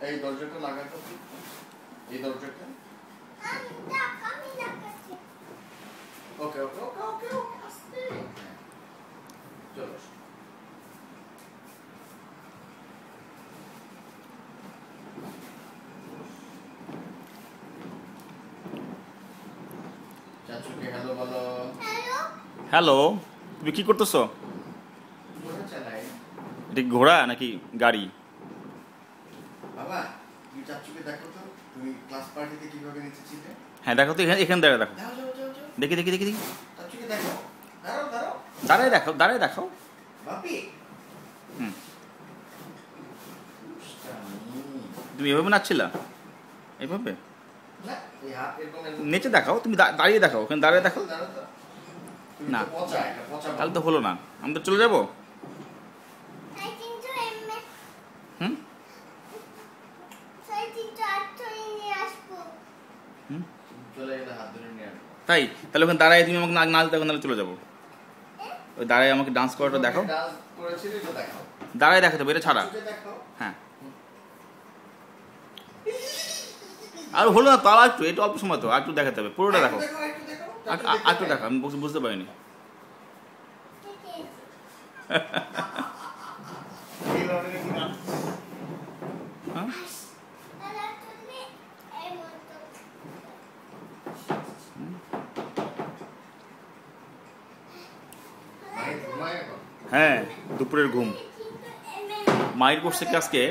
এই দরজাটা লাগাতো, এই দরজাটা। ওকে ওকে ওকে ওকে ওকে আস্তে চলো। চাচুকে হ্যালো বলো। হ্যালো, তুমি কি করতেছো? ঘোড়া চালাই। এটা কি ঘোড়া নাকি গাড়ি? বাবা তুমি চাচুকে দেখো তো, তুমি ক্লাস পার্টিতে কিভাবে নেচেছিলে। হ্যাঁ দেখো তো, এখানে দাঁড়ায় দেখো। যাও যাও যাও যাও, দেখি দেখি দেখি দেখি। চাচুকে দেখো, দাঁড়াও দাঁড়াও, দাঁড়ায় দেখো, দাঁড়ায় দেখো। বাপি হুম, তুমি এভাবে নাচছিলা? এইভাবে না, এই হাত এরকম নেচে দেখাও, তুমি দাঁড়িয়ে দেখাও, ওখানে দাঁড়িয়ে দেখো। দাঁড়াও তো। না পচা, এটা পচা। তাহলে তো হলো না, আমি তো চলে যাবো। হুম হুম, চলে গেলে হাত ধরে নিয়ে আসবো। তাই তাহলে ওখানে দাঁড়ায় তুমি আমাকে নাচ দেখো, নাহলে চলে যাবো। ওই দাঁড়ায় আমাকে ডান্স করাটা দেখাও। ডান্স করেছিলে এটা দেখাও। দাঁড়ায় দেখাতে হবে, এটা ছাড়া। চাচুকে দেখাও। হ্যাঁ, আর হলো না, তাও একটু, এটা অল্প সময় তো, আর একটু দেখাতে হবে, পুরোটা দেখো। আর একটু দেখো, আমি বুঝতে পারিনি। হ্যাঁ, হ্যাঁ দুপুরের ঘুম। মায়ের করছে কি আজকে